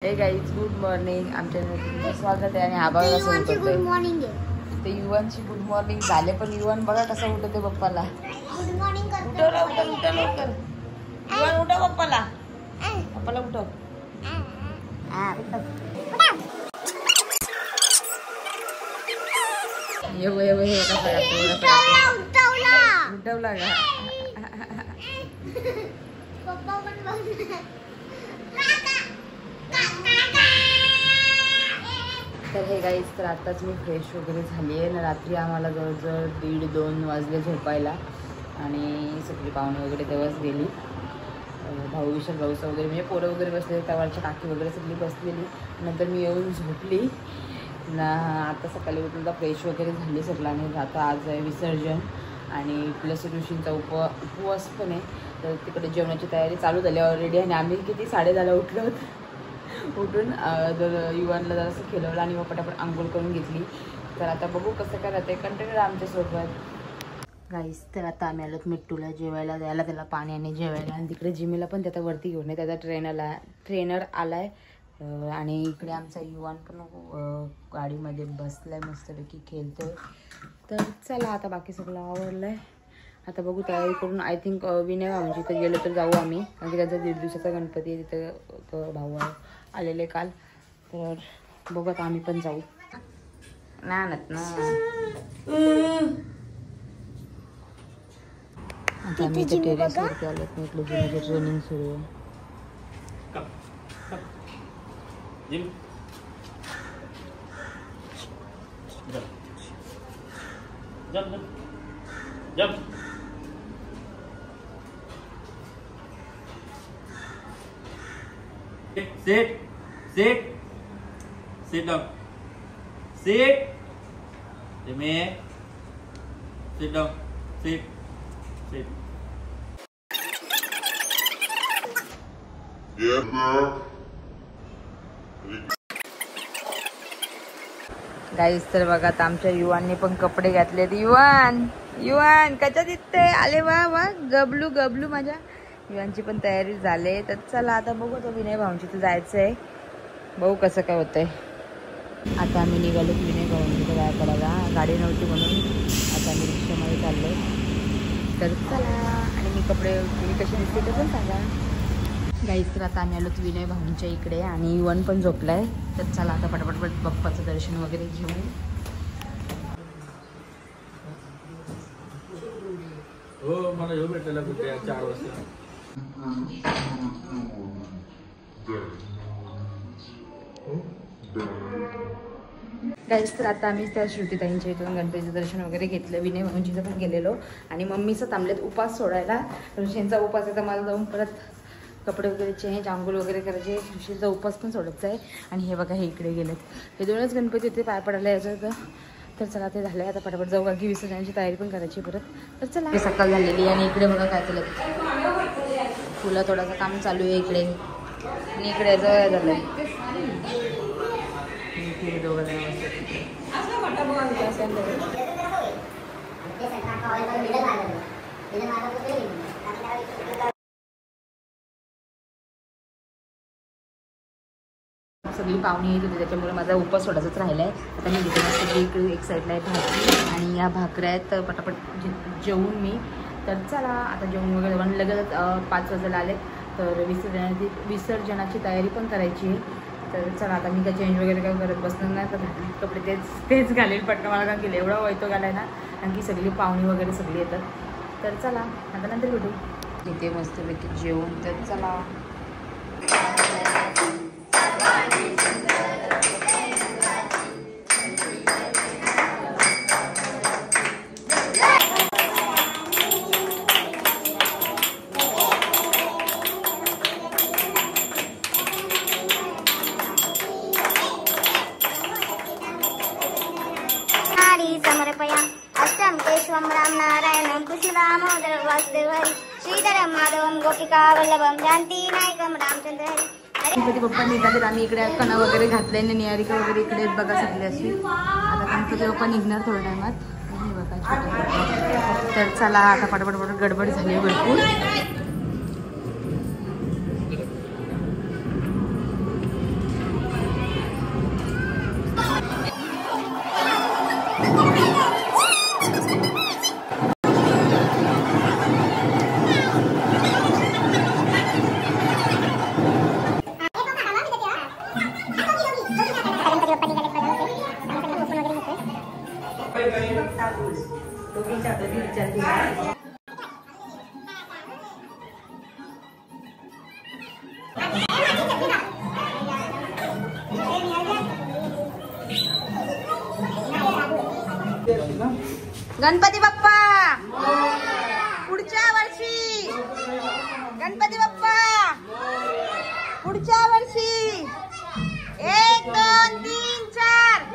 हे guys good morning. आमच्या तुमचं स्वागत आहे. आणि हा बघा कसं उठतोय. गुड मॉर्निंग ते युवांची गुड मॉर्निंग झाले, पण युवान बघा कसं उठते पप्पाला. गुड मॉर्निंग उठव लवकर, उठव लवकर. युवान उठव पप्पाला, पप्पाला उठव. उठवला का? पप्पा पण तर हे गाईज, तर आत्ताच मी फ्रेश वगैरे झाली आहे ना. रात्री आम्हाला जवळजवळ 1:30-2 वाजले झोपायला. आणि सगळी पाहुणे वगैरे तेव्हाच गेली. भाऊ विशाल भाऊचा वगैरे म्हणजे पोरं वगैरे बसले, त्यावरच्या काकी वगैरे सगळी बसलेली. नंतर मी येऊन झोपली ना. आता सकाळी उठून तर फ्रेश वगैरे झाली सगळं. आणि आता आज आहे विसर्जन आणि प्लस ऋषींचा उपवास पण आहे. तर तिकडे जेवणाची तयारी चालू झाली ऑलरेडी. आणि आम्ही किती 10:30 उठलो होतो. उठून युवानला जरासं खेळवलं आणि मग पटापट आंघोळ करून घेतली. तर आता बघू कसं काय राहते कंटिन्यू आमच्यासोबत गाईस. तर आता आम्ही आलो मिट्टूला जेवायला द्यायला, त्याला पाणी आणि जेवायला. आणि तिकडे जिमीला पण त्याचा वरती घेऊन आहे, त्याचा ट्रेनर आलाय. आणि इकडे आमचा युवान पण गाडीमध्ये बसलाय, मस्तपैकी खेळतोय. तर चला आता बाकी सगळं आवडलंय. आता बघू तयारी करून आय थिंक विनय भाऊंची तर गेलो तर जाऊ आम्ही, कारण की त्यांचा 1.5 दिवसाचा गणपती आहे. तिथं भाऊ आलेले काल. तर बघू आता आम्ही पण जाऊ ना. आता आम्ही इथे टेरेसवरती आलो. म्हटलं जिमची ट्रेनिंग सुरू आहे. Sit down. Sit. Jimmy. Sit down. Sit. Yeah, गाईस, तर बघा आता आमच्या युवांनी पण कपडे घातलेत. युवान कशा दिसते? आले वा वा, गबलू माझ्या युवांची पण तयारी झाली. तर चला आता बघू. तो विनय भाऊंची तर जायचंय, बघू कसं काय होतंय. आता आम्ही निघालो विनय भाऊंची तर काय पडायला, गाडी नव्हती म्हणून आता आम्ही रिक्षामध्ये चाललो. तर चला. आणि मी कसे दिसते ते पण सांगा गाईस. तर आता आम्ही आलो विनय भाऊंच्या इकडे आणि युवन पण झोपलाय. तर चला आता पटपट बाप्पाचं दर्शन वगैरे घेऊ. हो, मला येऊ भेटायला कुठे 4 वाजता. गाईस, तर आता आम्ही त्या श्रुतीताईंच्या इथून गणपतीचं दर्शन वगैरे घेतलं. विनय भाऊंचीचं पण गेलेलो. आणि मम्मीचं थांबलेत उपास सोडायला. ऋषींचा उपास आहे तर मला जाऊन परत कपडे वगैरे चेंज, आंघोळ वगैरे करायचे. ऋषीचा उपास पण सोडायचा आहे. आणि हे बघा, हे इकडे गेलेत. हे 2च गणपती होते पाय पडायला यायचं. तर चला ते झालं आहे. आता पटापट जाऊ, कारण की विसर्जनाची तयारी पण करायची परत. तर चला. सकाळ झालेली आणि इकडे बघा काय चाललं, फुलं थोडंसं काम चालू आहे इकडे. आणि इकडे याचं झालं आहे. दोघं सगळी पाहुणी येत होती, त्याच्यामुळे माझा उपास सोडायचाच राहिला आहे. आता मी घेते सगळी इकडे एक साईडला आहे भाकरी आणि या भाकऱ्या आहेत. तर पटापट जेवून मी. तर चला आता जेवण वगैरे लगेच 5 वाजायला आले. तर विसर्जनाची तयारी पण करायची आहे. तर चला आता मी काय चेंज वगैरे काय करत बसणार नाही. तर कपडे तेच घालेल पटकन. मला काय केलं एवढा वैतो घालाय ना, कारण की सगळी पाहुणी वगैरे सगळी येतात. तर चला आता नंतर भेटू इथे मस्तपैकी जेवण. तर चला. समर्पया अष्टम केशवम राम नारायणम कुशलामोदर वासुदेव हरी श्रीधरम माधवम गोपिका वल्लभम जानकी नायकम रामचंद्र हरी. गणपती बाप्पा निघाले. आम्ही इकडे कणा वगैरे घातले, निहारिका वगैरे इकडे बघा सगळे अशी. आता गणपती बाप्पा निघणार थोड्या टायमात. बघा छोटे. तर चला आता पटपट गडबड झाली भरपूर. गणपती बाप्पा पुढच्या वर्षी, गणपती बाप्पा पुढच्या वर्षी, 1 2 3 4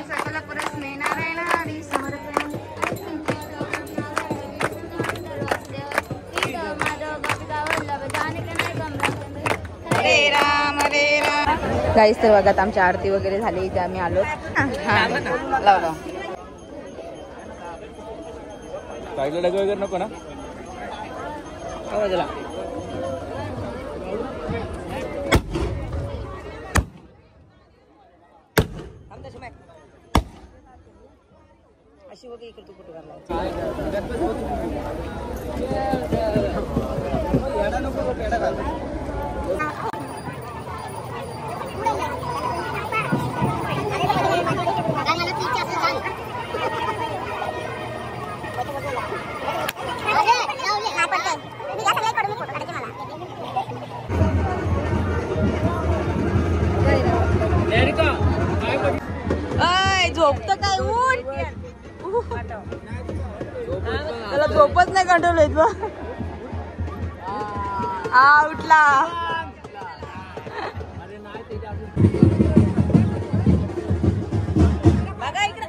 सकल परस्मे नारायण हरी समर्पण गाईस तर बघा आमची आरती वगैरे झाली इथे आम्ही आलो. लावलं साईडला डग वगैरे नको ना आवाजला. शिव इकडे तू कुठे करला झोपत काय उठ त्याला झोपच नाही कंट्रोल येत बा हा उठला बघा इकडे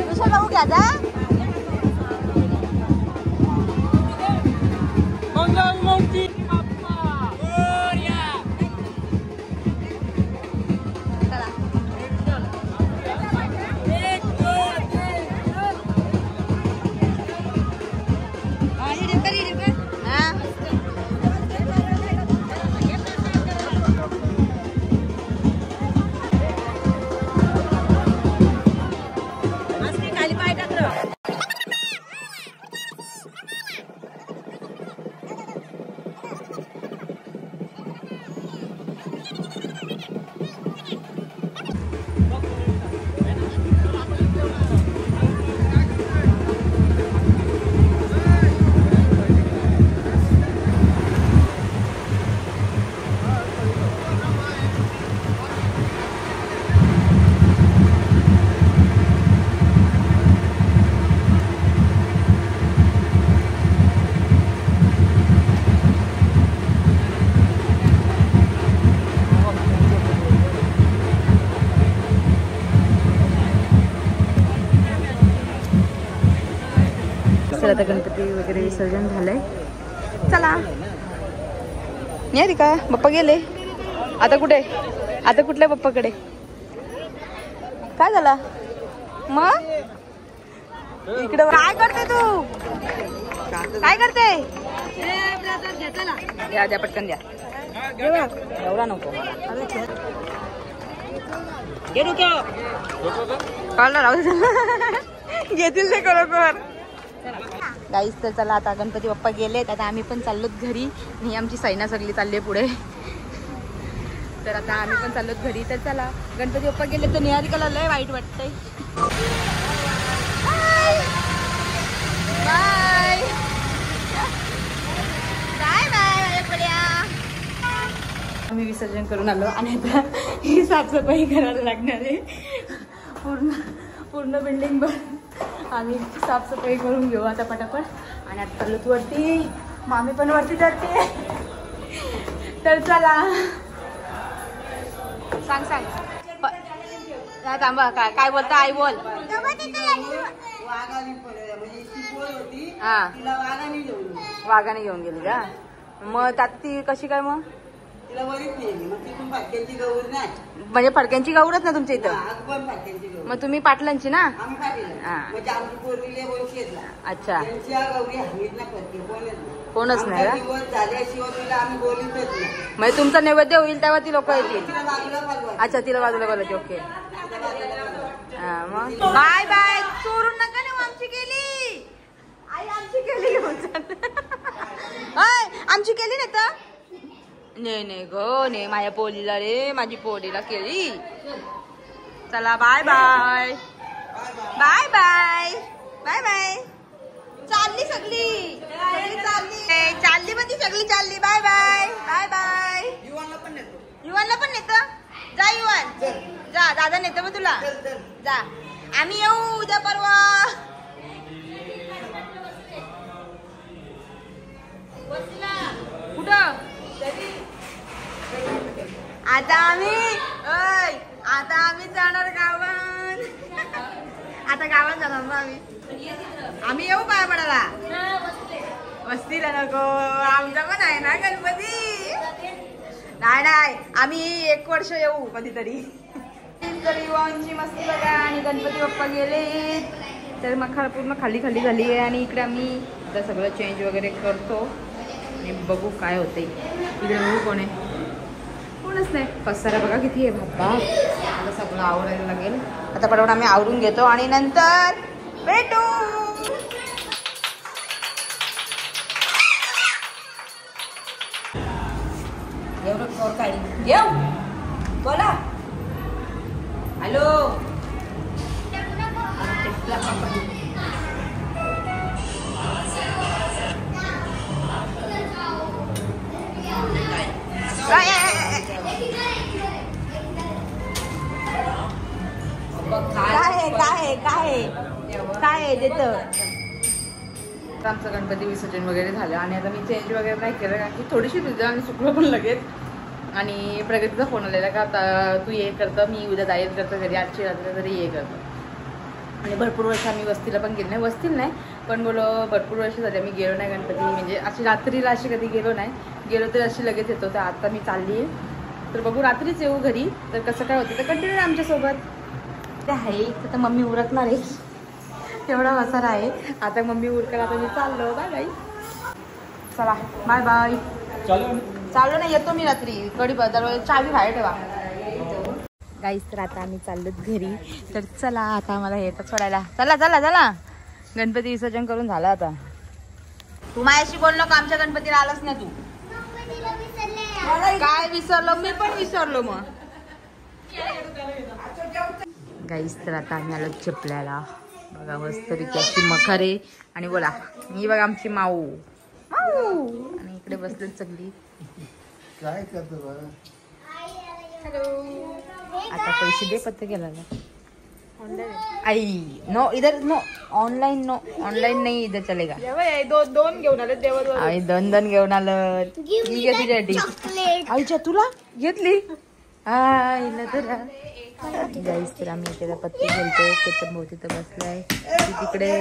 कशा जाऊ घ्या जा आता गणपती वगैरे विसर्जन झालंय चला नाही का बाप्पा गेले आता कुठे आता कुठल्या बाप्पाकडे काय झाला मग इकडे काय करते तू काय करते द्या द्या पटकन द्या एवढा नको कळलं राहू घेतील ते खरोखर गाईस तर चला आता गणपती बाप्पा गेलेत आता आम्ही पण चाललोत घरी आणि आमची सैना सगळी चालली आहे पुढे तर आता आम्ही पण चाललोत घरी तर चला गणपती बाप्पा गेले तर निहारिकाला लय वाईट वाटतंय बाय बाय बाय पड्या आम्ही विसर्जन करून आलो आणि आता ही साफसफाई करायला लागणार आहे पूर्ण बिल्डिंग भर आम्ही साफसफाई करून घेऊ आता पटापट आणि आता चाललोत वरती मामी पण वरती जाते तर चला सांग सांग थांबा काय काय बोलता आई बोल हा वाघाने घेऊन गेली का मग त्यात ती कशी काय मग म्हणजे फडक्यांची गौरच ना तुमच्या इथं मग तुम्ही पाटलांची ना अच्छा कोणच नाही का म्हणजे तुमचा नैवेद्य होईल तेव्हा ती लोक येतील अच्छा तिला बाजूला बोलायची ओके हा मग बाय बाय चोरून नका ना आमची केली आई आमची केली आमची केली ना तर नाही नाही गो नाही माझ्या पोलीला रे माझी पोलीला केली चला bye bye bye bye bye bye चालली सगळी चालली पण ती सगळी चालली बाय बाय बाय बाय युवानला पण नेत जा युवान जा दादा नेतो मग तुला जा आम्ही येऊ उद्या परवा कुठं आता आम्ही जाणार गावात आता गावात जाणार ना आम्ही येऊ पाया पडायला वस्तीला नको आमचा पण आहे ना गणपती नाही आम्ही 1 वर्ष येऊ कधीतरी तर युवांची मस्ती बघा आणि गणपती बाप्पा गेले तर मग पूर्ण खाली झाली आहे आणि इकडे आम्ही आता सगळं चेंज वगैरे करतो आणि बघू काय होते इकडे बघू कोण दिसतच नाही. पसारा बघा किती आहे बाबा. आता सगळं आवरायला लागेल. आता पटकन आम्ही आवरून घेतो आणि नंतर भेटू. एवढं खोर काय घेऊ बोला. हॅलो काय देत. आमचं गणपती विसर्जन वगैरे झालं आणि आता मी चेंज वगैरे नाही केलं कारण की थोडीशी तुझं आणि चुकलं पण लगेच. आणि प्रगतीचा फोन आलेला का आता तू ये करतं मी उद्या जायच करतं घरी आजची रात्री तरी ये करतं. आणि भरपूर वर्ष आम्ही वस्तीला पण गेलो नाही. वस्तीला नाही पण बोलो भरपूर वर्ष झाली आम्ही गेलो नाही गणपती म्हणजे अशी रात्रीला अशी कधी गेलो नाही. गेलो तर अशी लगेच येतो. तर आता मी चालली आहे तर बघू रात्रीच येऊ घरी. तर कसं काय होतं तर कंटिन्यू आमच्यासोबत ते आहे. तर मम्मी उरकणार आहे तेवढा वसारा आहे. आता मम्मी उरकर. आता मी चाललो. Bye bye. चला बाय बाय. चाललो ना येतो मी रात्री. कडी दरवाजा चावी बाहेर ठेवा गाईस. तर आता आम्ही चाललोत घरी. तर चला आता आम्हाला येतं सोडायला. चला चला चला. गणपती विसर्जन करून झालं आता. तू माझ्याशी बोल नको. आमच्या गणपतीला आलाच ना तू. काय विसरलो मी पण विसरलो मग गाईस. तर आता आम्ही आलो चिपल्याला. बघा मस्तपैकी अशी मखर आहे. आणि बोला ही बघा आमची माऊ माऊ. आणि इकडे बसलेत सगळी. काय करतो हॅलो. आता पैसे दे पत्ते केला आई. नो इधर नो ऑनलाईन. नो ऑनलाईन नाही इधर चलेगा. दोन घेऊन आले देवा. आई दोन घेऊन आलं. मी घेतली आईच्या तुला घेतली. आईला तर गाईस. तर आम्ही त्याला पत्ते खेळतोय. केतन भाऊ तिथं बसलाय तिकडे.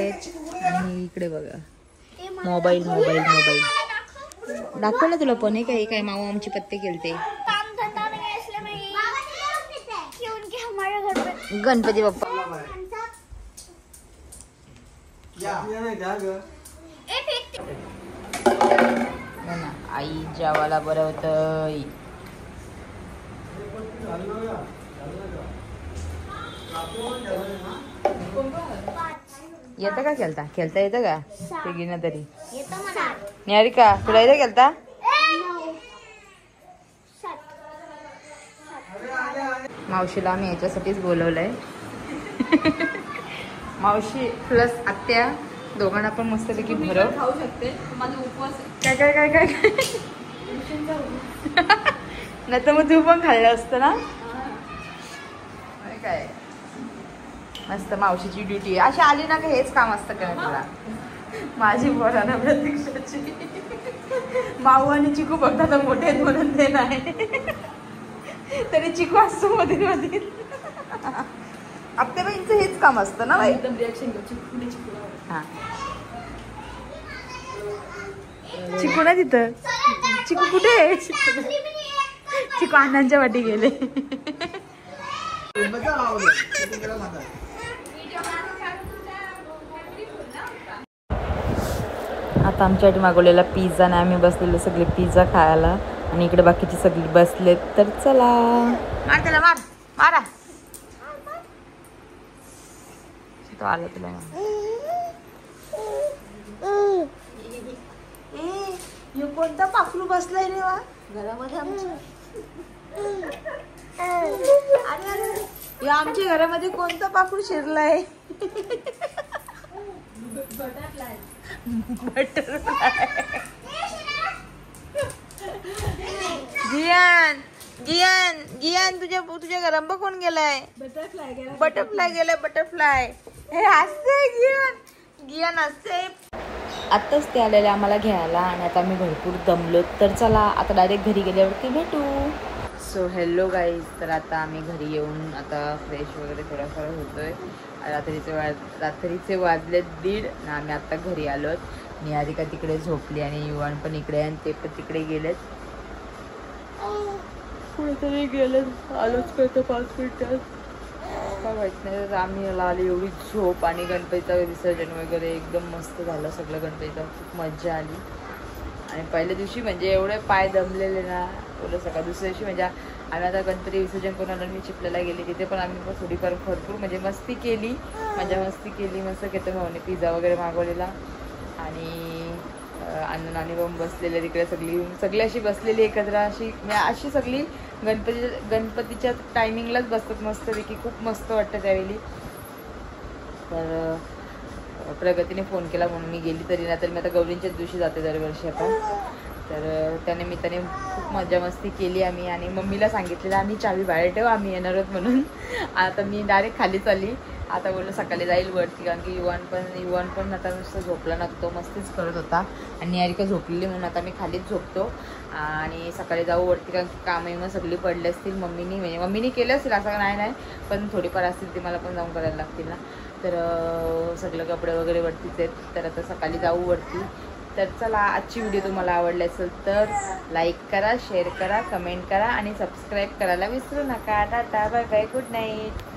आणि इकडे बघा मोबाईल मोबाईल मोबाईल दाखवलं तुला पण. काय काय माऊ आमची पत्ते खेळते. गणपती बाप्पा आई जेवायला बरं होतं. येतं का खेळता खेळता येतं का ते घेणं तरी. निहारिका तुला येतं खेळता. मावशीला आम्ही याच्यासाठीच बोलवलंय. मावशी प्लस आत्या दोघांना पण मस्तपैकी भरव खाऊ शकते. माझा उपवास काय काय काय काय नाही तर मग तू पण खाल्लं असतं ना. काय मस्त मावशीची ड्युटी अशी आली ना का हेच काम असतं का तुला. माझी बोला ना प्रतीक्षाची. माऊ आणि चिकू बघता मोठे आहेत म्हणून ते नाही तरी चिकू असतो मध्ये मध्ये. आत्याबाईंचं हेच काम असतं ना बाई. एकदम रिॲक्शन घेऊ. हा चिकू ना तिथं. चिकू कुठे. चिकू अण्णांच्या वाटी गेले. आता आमच्यासाठी मागवलेला पिझ्झा नाही. आम्ही बसलेले सगळे पिझ्झा खायला आणि इकडे बाकीचे सगळे बसलेत. तर चला मार त्याला मार मारा. तो आला तुला कोणता पाखरू बसलाय रे वा घरामध्ये आमच्या. आमच्या घरामध्ये कोणतं पाखरू शिरलंय. गियान गियान गियान तुझ्या घरात कोण गेलाय. बटरफ्लाय गेलाय. बटरफ्लाय हे हसते गियान. गियान हसते. आत्ताच ते आलेले आम्हाला घ्यायला आणि आता आम्ही भरपूर दमलो. तर चला आता डायरेक्ट घरी गेल्यावरती भेटू. So hello guys. तर आता आम्ही घरी येऊन आता फ्रेश वगैरे थोडाफार होतोय. रात्रीचे वाजलेत 1:30 आणि आम्ही आत्ता घरी आलोत. निहारिका तिकडे झोपली आणि युवान पण इकडे आणि ते पण तिकडे गेलेत. कुठेतरी गेलेत. आलोच करतो 5 मिनिटात काय माहित नाही. तर आम्ही आली एवढी झोप आणि गणपतीचं विसर्जन वगैरे एकदम मस्त झालं सगळं. गणपतीचं खूप मजा आली. आणि पहिल्या दिवशी म्हणजे एवढे पाय दमलेले ना एवढं सकाळ. दुसऱ्या दिवशी म्हणजे आम्ही आता गणपती विसर्जन करून आलो, मी चिखल्याला गेली, तिथे पण आम्ही थोडीफार भरपूर म्हणजे मस्ती केली, मस्ती केली. मस्त घेतो भाऊने पिझ्झा वगैरे मागवलेला आणि अन्न नाणी बॉम्ब बसलेले तिकडे सगळी अशी बसलेली एकत्र अशी सगळी गणपतीच्या टायमिंगलाच बसतात मस्तपैकी. खूप मस्त वाटतं त्यावेळी. तर प्रगतीने फोन केला म्हणून मी गेली, तरी नाही तर मी आता गौरींच्याच दिवशी जाते दरवर्षी आपण. तर त्यानिमित्ताने खूप मजा मस्ती केली आम्ही आणि मम्मीला सांगितलेलं आम्ही चावी बाहेर ठेव, आम्ही येणार आहोत म्हणून. आता मी डायरेक्ट खाली चालली. आता बोललं सकाळी जाईल वरती, कारण की युवान पण आता नुसतं झोपला नसतो, मस्तीच करत होता आणि निहारिका झोपलेली म्हणून आता मी खालीच झोपतो आणि सकाळी जाऊ वरती, कारण की कामं सगळी पडली असतील. मम्मीनी केलं असेल असं नाही, पण थोडीफार असतील ती मला पण जाऊन करायला लागतील ना. तर सगळं कपडे वगैरे वरतीच आहेत. तर आता सकाळी जाऊ वरती. तर चला, आजची व्हिडिओ तुम्हाला आवडली असेल तर लाईक करा, शेअर करा, कमेंट करा आणि सबस्क्राईब करायला विसरू नका. Tata, bye bye, good night.